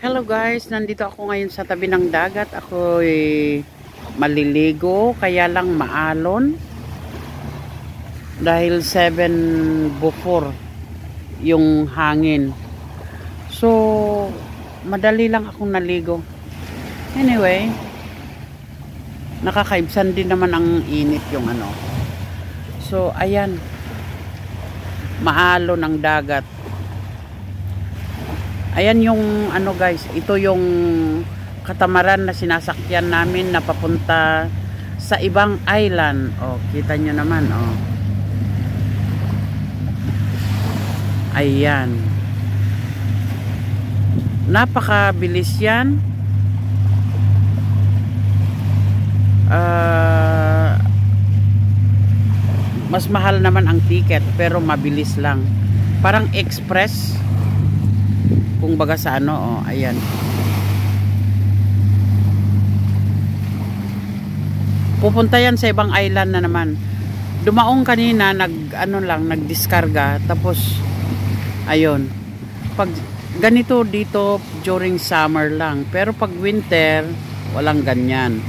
Hello guys, nandito ako ngayon sa tabi ng dagat. Ako'y maliligo, kaya lang maalon. Dahil 7 before yung hangin. So, madali lang akong naligo. Anyway, nakakaibsan din naman ang init yung ano. So, ayan. Maalon ang dagat. Ayan yung ano guys, ito yung katamaran na sinasakyan namin na papunta sa ibang island. Oh, kita nyo naman, oh. Ayan. Napakabilis yan. Mas mahal naman ang ticket pero mabilis lang. Parang express. Kung baga sa ano, oh, ayan. Pupunta yan sa ibang island na naman. Dumaong kanina, nagdiskarga, tapos, ayun. Pag ganito dito, during summer lang. Pero pag winter, walang ganyan.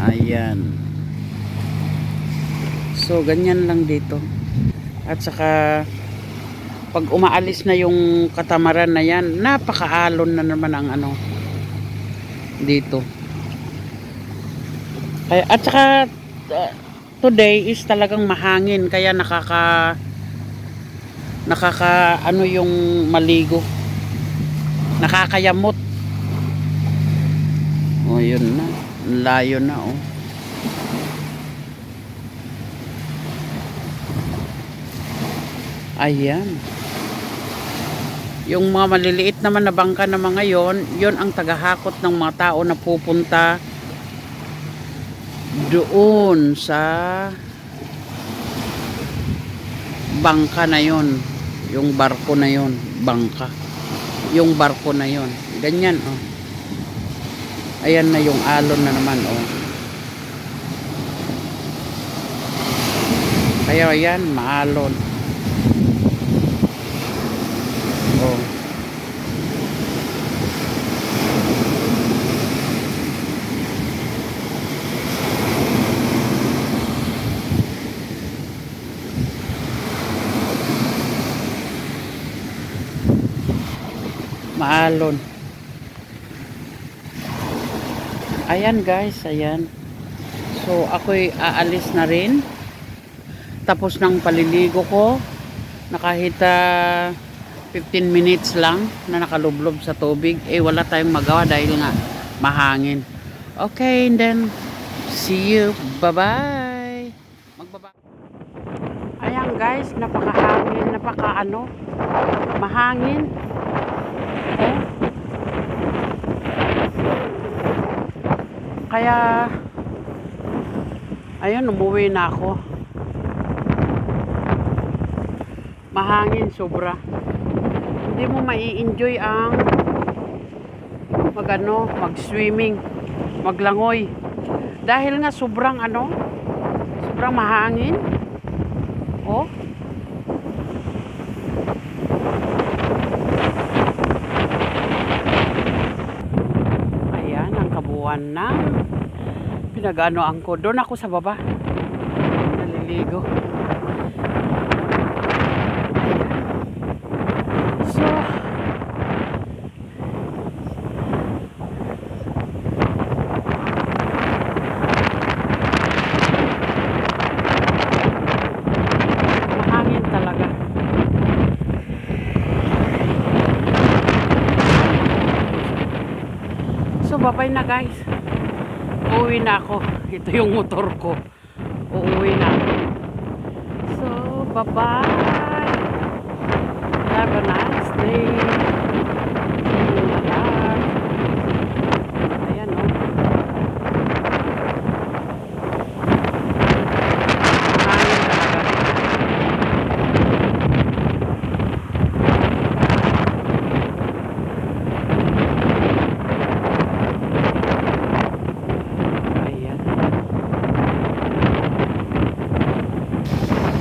Ayan. So, ganyan lang dito. At saka, pag umaalis na yung katamaran na yan, napakaalon na naman ang ano dito. Kaya, at saka today is talagang mahangin, kaya nakaka ano yung maligo, nakakayamot. Oh, yun na, layo na, oh. Ayan. Yung mga maliliit naman na bangka na mga yon ang tagahakot ng mga tao na pupunta doon sa bangka na yon, yung barko na yon, bangka, yung barko na yon, ganyan, oh. Ayan na yung alon na naman, oh. Kaya ayan, maalon. Oh. Maalon. Ayan guys, ayan. So ako'y aalis na rin. Tapos ng paliligo ko, na kahit 15 minutes lang na nakalublob sa tubig, wala tayong magawa dahil nga mahangin. Okay, and then see you. Bye-bye. Magbaba. Ayan guys, napakahangin, mahangin. Kaya ayun, umuwi na ako. Mahangin sobra. Hindi mo mai-enjoy ang mag-swimming, maglangoy. Dahil nga sobrang mahangin. Oh. Ayan, ang kabuuan ng pinag-anoan ko. Doon ako sa baba. Naliligo. So, bye-bye na guys. Uuwi na ako. Ito yung motor ko. Uuwi na ako. So, bye-bye. Have a nice day. Ayan, oh. Hangin talaga.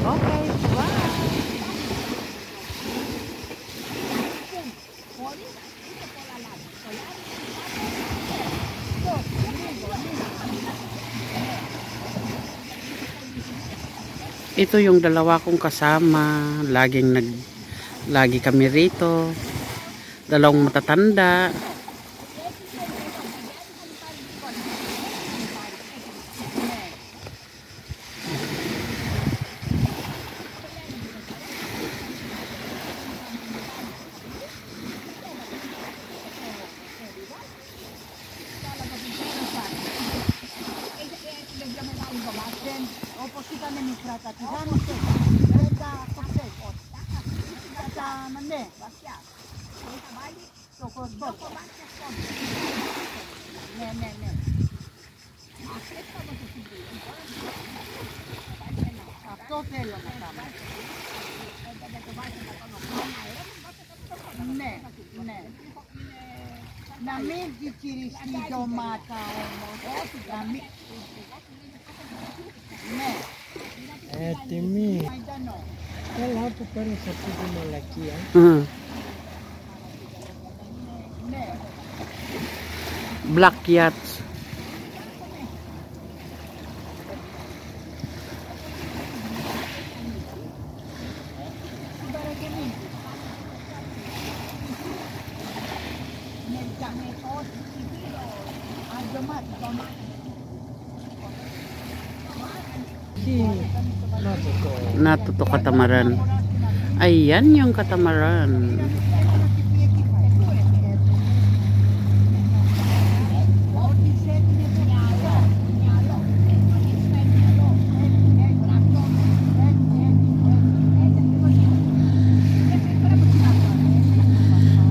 Okay, bye. Ito yung dalawa kong kasama. Lagi kami rito. Dalawang matatanda. Timmy, qual hapo para sa pili malaki ah? Black yachts. Natuto katamaran. Ayan yung katamaran.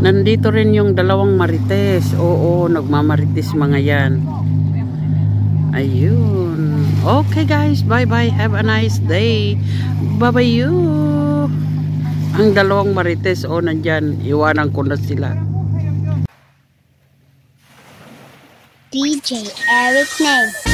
Nandito rin yung dalawang marites. Oo, nagmamarites mga yan. Ayun. Okay guys, bye-bye. Have a nice day. Bye-bye you. Ang dalawang marites, nandyan. Iwanan ko na sila. DJ Eric Name.